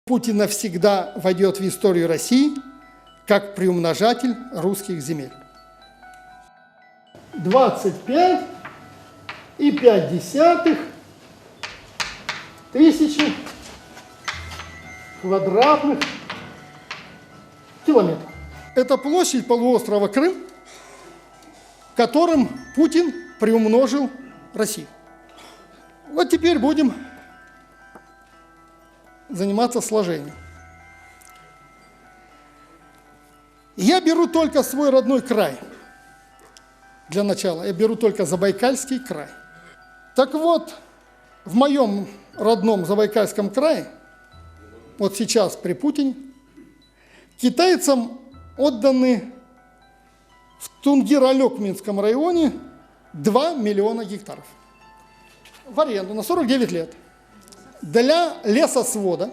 Путин навсегда войдет в историю России как приумножатель русских земель. 25,5 тысячи квадратных километров. Это площадь полуострова Крым, которым Путин приумножил Россию. Вот теперь будем заниматься сложением. Я беру только свой родной край. Для начала я беру только Забайкальский край. Так вот, в моем родном Забайкальском крае, вот сейчас при Путине, китайцам отданы в Тунгир-Алекминском районе 2 миллиона гектаров в аренду на 49 лет. Для лесосвода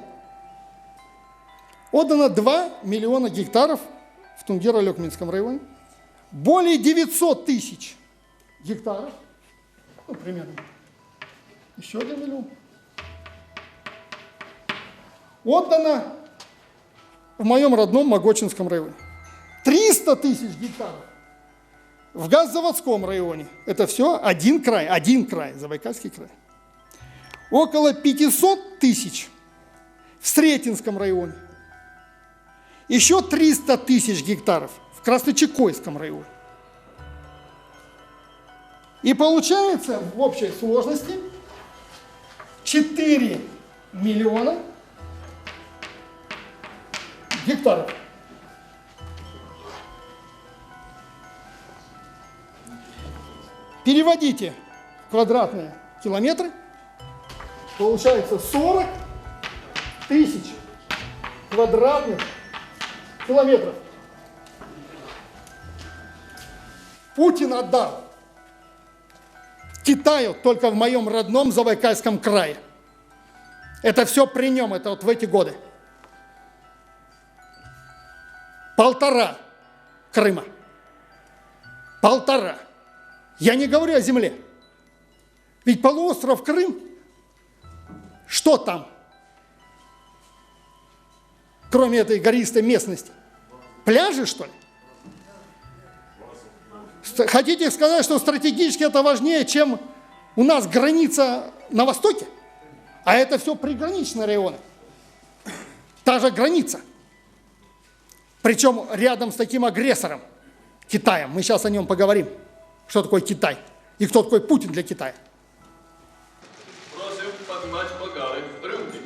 отдано 2 миллиона гектаров в Тунгир-Алекминском районе. Более 900 тысяч гектаров, ну, примерно, еще 1 миллион, отдано в моем родном Могочинском районе. 300 тысяч гектаров в Газзаводском районе. Это все один край, Забайкальский край. Около 500 тысяч в Сретенском районе. Еще 300 тысяч гектаров в Красночекойском районе. И получается в общей сложности 4 миллиона гектаров. Переводите в квадратные километры. Получается 40 тысяч квадратных километров. Путин отдал Китаю только в моем родном Забайкальском крае. Это все при нем, это вот в эти годы. 1,5 Крыма. 1,5. Я не говорю о земле. Ведь полуостров Крым, что там, кроме этой гористой местности? Пляжи, что ли? Хотите сказать, что стратегически это важнее, чем у нас граница на востоке? А это все приграничные районы. Та же граница. Причем рядом с таким агрессором, Китаем. Мы сейчас о нем поговорим. Что такое Китай? И кто такой Путин для Китая? Просим поднимать бокалы, рюмки.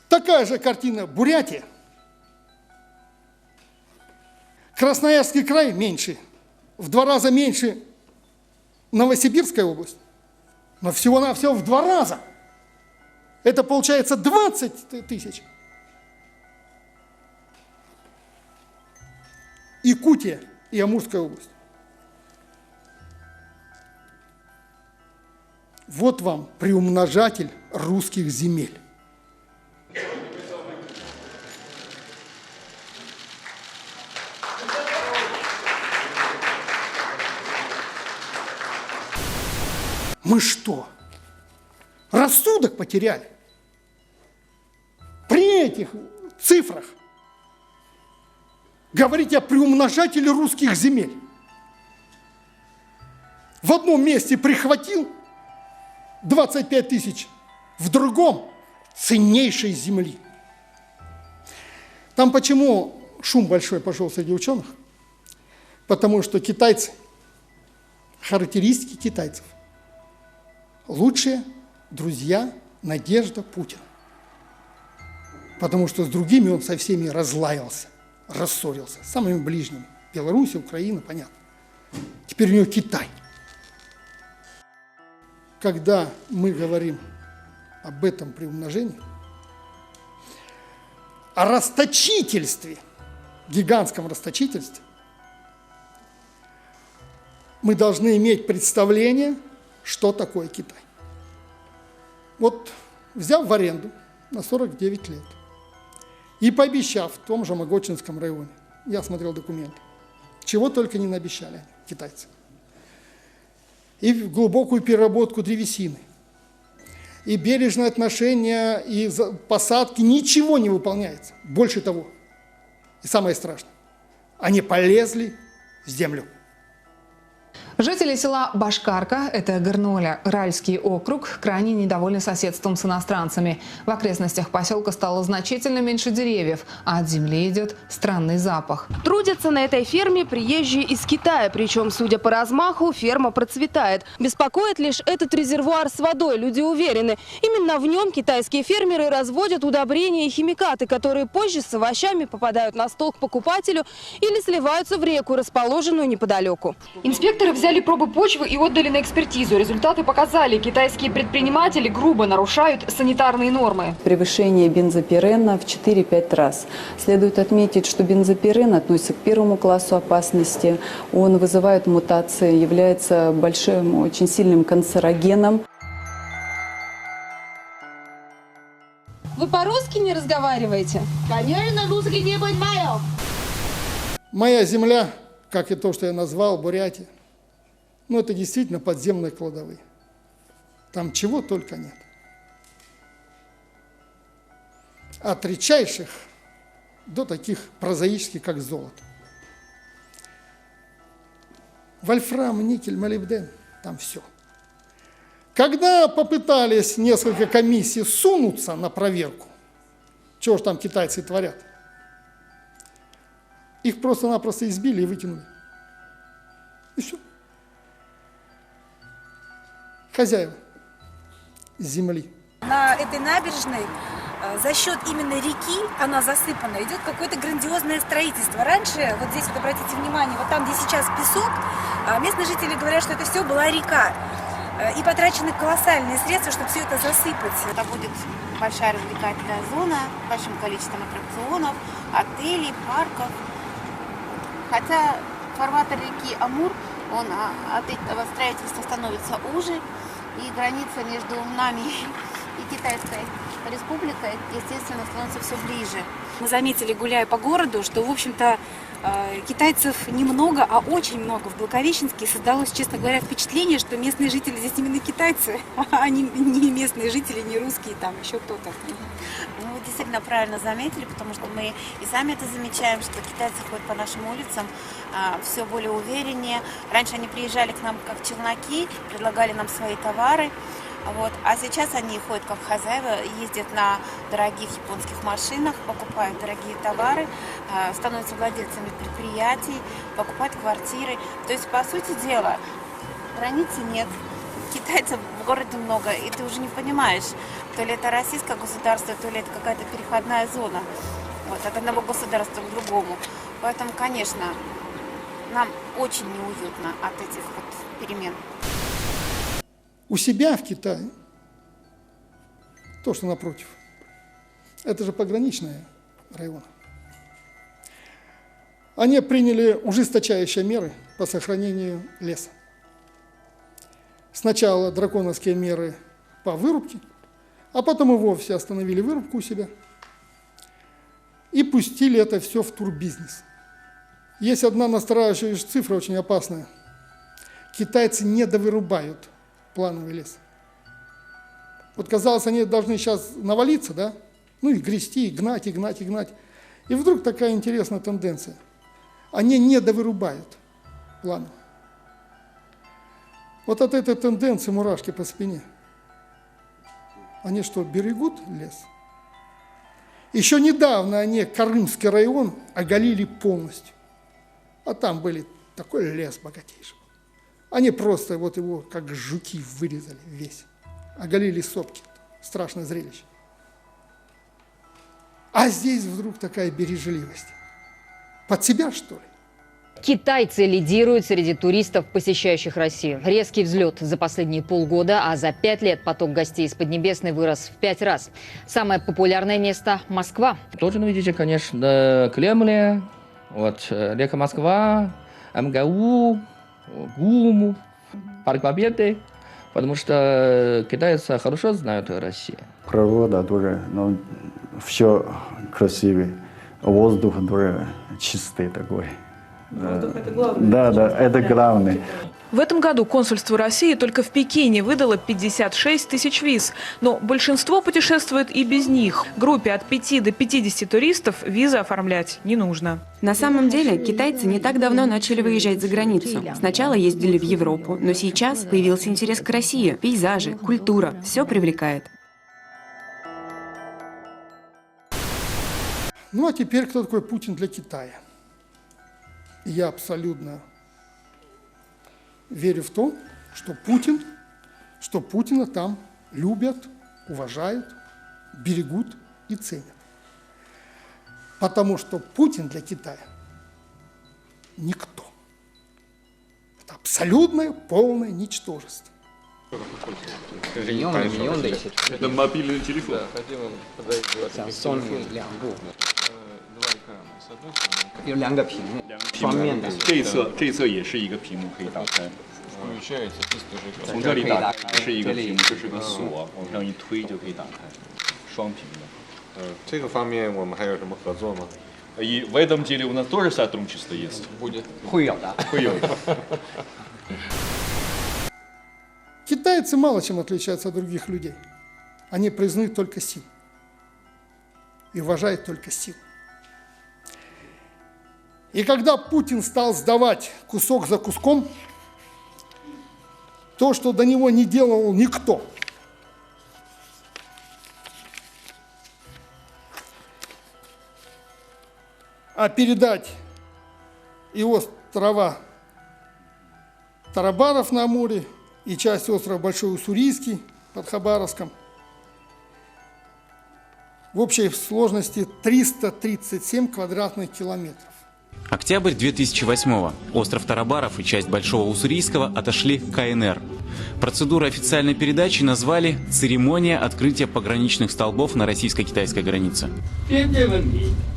Такая же картина Бурятия. Красноярский край меньше, в 2 раза меньше Новосибирская область, но всего-навсего в 2 раза. Это получается 20 тысяч. Якутия и Амурская область. Вот вам приумножатель русских земель. Мы что, рассудок потеряли? При этих цифрах говорить о приумножателе русских земель. В одном месте прихватил 25 тысяч, в другом ценнейшей земли. Там почему шум большой пошел среди ученых? Потому что китайцы, характеристики китайцев, лучшие друзья, надежда Путина. Потому что с другими он со всеми разлаялся, рассорился, с самыми ближними. Беларусь, Украина, понятно. Теперь у него Китай. Когда мы говорим об этом приумножении, о расточительстве, гигантском расточительстве, мы должны иметь представление, что такое Китай. Вот взяв в аренду на 49 лет и пообещав в том же Могочинском районе, я смотрел документы, чего только не наобещали они, китайцы, и глубокую переработку древесины, и бережное отношение, и посадки, ничего не выполняется. Больше того, и самое страшное, они полезли в землю. Жители села Башкарка, это Горно-Уральский округ, крайне недовольны соседством с иностранцами. В окрестностях поселка стало значительно меньше деревьев, а от земли идет странный запах. Трудятся на этой ферме приезжие из Китая, причем, судя по размаху, ферма процветает. Беспокоит лишь этот резервуар с водой. Люди уверены, именно в нем китайские фермеры разводят удобрения и химикаты, которые позже с овощами попадают на стол к покупателю или сливаются в реку, расположенную неподалеку. Инспекторы взяли пробы почвы и отдали на экспертизу. Результаты показали, китайские предприниматели грубо нарушают санитарные нормы. Превышение бензопирена в 4-5 раз. Следует отметить, что бензопирен относится к первому классу опасности. Он вызывает мутации, является большим, очень сильным канцерогеном. Вы по-русски не разговариваете? Конечно, русский не понимаю. Моя земля, как и то, что я назвал, Бурятия, ну это действительно подземные кладовые. Там чего только нет. От редчайших до таких прозаических, как золото. Вольфрам, никель, молибден, там все. Когда попытались несколько комиссий сунуться на проверку, чего же там китайцы творят, их просто-напросто избили и выкинули. И все. Хозяева земли. На этой набережной за счет именно реки, она засыпана, идет какое-то грандиозное строительство. Раньше, вот здесь вот обратите внимание, вот там, где сейчас песок, местные жители говорят, что это все была река. И потрачены колоссальные средства, чтобы все это засыпать. Это будет большая развлекательная зона, с большим количеством аттракционов, отелей, парков. Хотя фарватер реки Амур, он от этого строительства становится уже, и граница между нами и Китайской республикой, естественно, становится все ближе. Мы заметили, гуляя по городу, что, в общем-то, китайцев немного, а очень много в Благовещенске. Создалось, честно говоря, впечатление, что местные жители здесь именно китайцы, а не местные жители, не русские, там еще кто-то. Ну, вы действительно правильно заметили, потому что мы и сами это замечаем, что китайцы ходят по нашим улицам все более увереннее. Раньше они приезжали к нам как челноки, предлагали нам свои товары. Вот. А сейчас они ходят как хозяева, ездят на дорогих японских машинах, покупают дорогие товары, становятся владельцами предприятий, покупают квартиры. То есть, по сути дела, границы нет, китайцев в городе много, и ты уже не понимаешь, то ли это российское государство, то ли это какая-то переходная зона вот, от одного государства к другому. Поэтому, конечно, нам очень неуютно от этих вот перемен. У себя в Китае, то, что напротив, это же пограничные районы. Они приняли ужесточающие меры по сохранению леса. Сначала драконовские меры по вырубке, а потом и вовсе остановили вырубку у себя и пустили это все в турбизнес. Есть одна настораживающая цифра, очень опасная. Китайцы не довырубают плановый лес. Вот, казалось, они должны сейчас навалиться, да? Ну и грести, и гнать, и гнать, и гнать. И вдруг такая интересная тенденция. Они не довырубают планово. Вот от этой тенденции мурашки по спине. Они что, берегут лес? Еще недавно они Карымский район оголили полностью. А там были такой лес богатейший. Они просто вот его, как жуки, вырезали весь. Оголили сопки. Страшное зрелище. А здесь вдруг такая бережливость. Под себя, что ли? Китайцы лидируют среди туристов, посещающих Россию. Резкий взлет за последние полгода, а за 5 лет поток гостей из Поднебесной вырос в 5 раз. Самое популярное место – Москва. Тоже видите, конечно, Кремль, вот, река Москва, МГУ, ГУМ, Парк Победы. Потому что китайцы хорошо знают Россию. Природа тоже, ну, все красивее. Воздух тоже чистый такой. Воздух это главное. Да, это главное. В этом году консульство России только в Пекине выдало 56 тысяч виз. Но большинство путешествует и без них. Группе от 5 до 50 туристов визы оформлять не нужно. На самом деле, китайцы не так давно начали выезжать за границу. Сначала ездили в Европу, но сейчас появился интерес к России. Пейзажи, культура – все привлекает. Ну а теперь кто такой Путин для Китая? Я абсолютно верю в то, что Путина там любят, уважают, берегут и ценят. Потому что Путин для Китая никто. Это абсолютное, полное ничтожество. Это мобильный телефон. 有2个屏幕，双面的。这一侧也是一个屏幕可以打开。从这里打开是一个屏幕，这是个锁，往上一推就可以打开，双屏的。这个方面我们还有什么合作吗？ И в этом деле у нас тоже сотрудничество есть. Будет. 会有的。 Китайцы мало чем отличаются от других людей. Они признают только силу и уважают только силу. И когда Путин стал сдавать кусок за куском, то, что до него не делал никто, а передать и острова Тарабаров на Амуре, и часть острова Большой Уссурийский под Хабаровском, в общей сложности 337 квадратных километров. Октябрь 2008-го. Остров Тарабаров и часть Большого Уссурийского отошли к КНР. Процедуру официальной передачи назвали «Церемония открытия пограничных столбов на российско-китайской границе».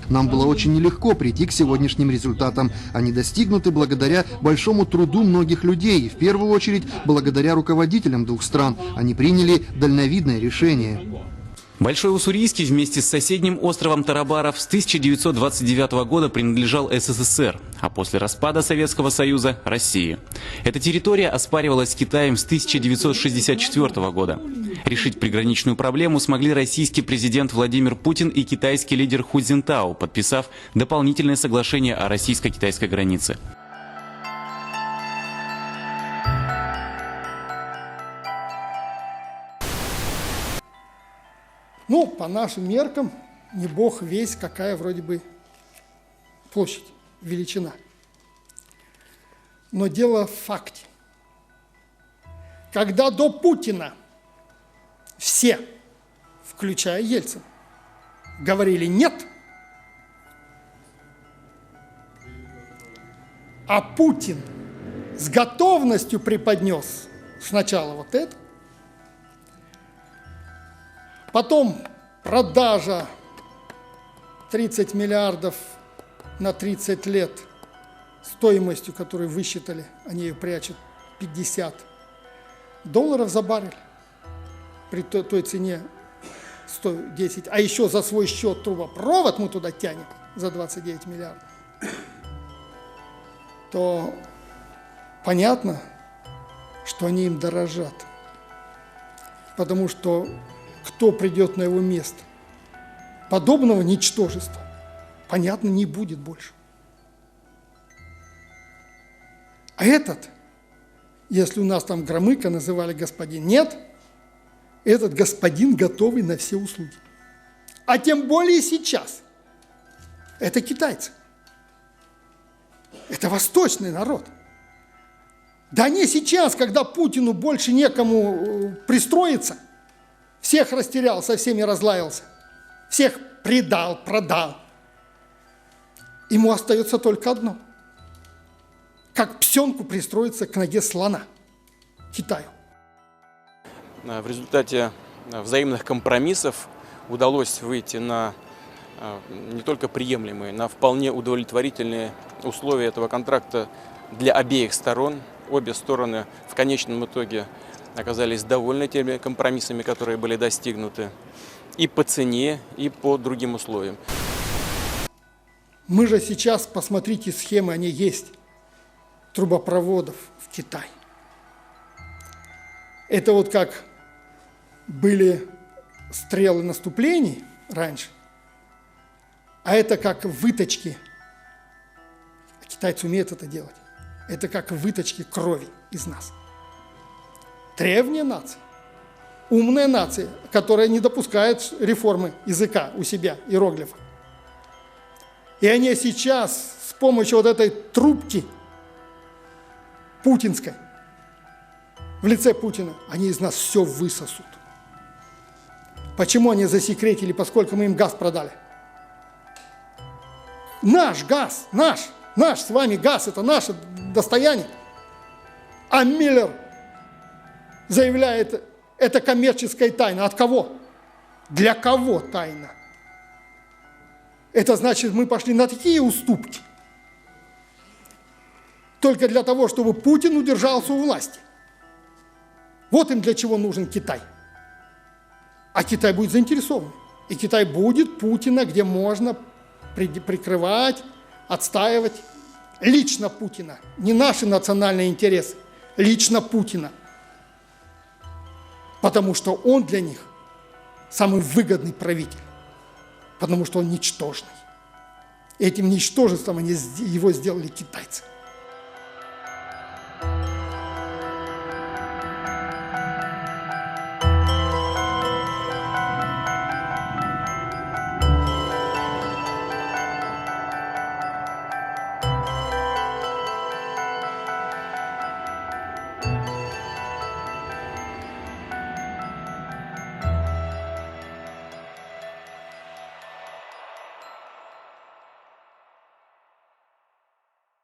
Нам было очень нелегко прийти к сегодняшним результатам. Они достигнуты благодаря большому труду многих людей, и в первую очередь благодаря руководителям двух стран. Они приняли дальновидное решение. Большой Уссурийский вместе с соседним островом Тарабаров с 1929 года принадлежал СССР, а после распада Советского Союза – России. Эта территория оспаривалась Китаем с 1964 года. Решить приграничную проблему смогли российский президент Владимир Путин и китайский лидер Ху Цзиньтао, подписав дополнительное соглашение о российско-китайской границе. Ну, по нашим меркам, не бог весть, какая вроде бы площадь, величина. Но дело в факте. Когда до Путина все, включая Ельцина, говорили «нет», а Путин с готовностью преподнес сначала вот это, потом продажа 30 миллиардов на 30 лет стоимостью, которую высчитали, они ее прячут, $50 за баррель при той цене 110. А еще за свой счет трубопровод мы туда тянем за 29 миллиардов. То понятно, что они им дорожат. Потому что кто придет на его место? Подобного ничтожества, понятно, не будет больше. А этот, если у нас там Громыко называли господин, нет, этот господин готовый на все услуги. А тем более сейчас. Это китайцы. Это восточный народ. Да не сейчас, когда Путину больше некому пристроиться, всех растерял, со всеми разлаялся, всех предал, продал. Ему остается только одно. Как псенку пристроиться к ноге слона, Китаю. В результате взаимных компромиссов удалось выйти на не только приемлемые, на вполне удовлетворительные условия этого контракта для обеих сторон. Обе стороны в конечном итоге оказались довольны теми компромиссами, которые были достигнуты и по цене, и по другим условиям. Мы же сейчас, посмотрите, схемы, они есть, трубопроводов в Китай. Это вот как были стрелы наступлений раньше, а это как выточки. Китайцы умеют это делать. Это как выточки крови из нас. Древняя нация, умная нация, которая не допускает реформы языка у себя, иероглифов. И они сейчас с помощью вот этой трубки путинской, в лице Путина, они из нас все высосут. Почему они засекретили, поскольку мы им газ продали? Наш газ, наш с вами газ, это наше достояние. А Миллер заявляет, это коммерческая тайна. От кого? Для кого тайна? Это значит, мы пошли на такие уступки. Только для того, чтобы Путин удержался у власти. Вот им для чего нужен Китай. А Китай будет заинтересован. И Китай будет Путина, где можно прикрывать, отстаивать. Лично Путина. Не наши национальные интересы. Лично Путина. Потому что он для них самый выгодный правитель. Потому что он ничтожный. Этим ничтожеством его сделали китайцы.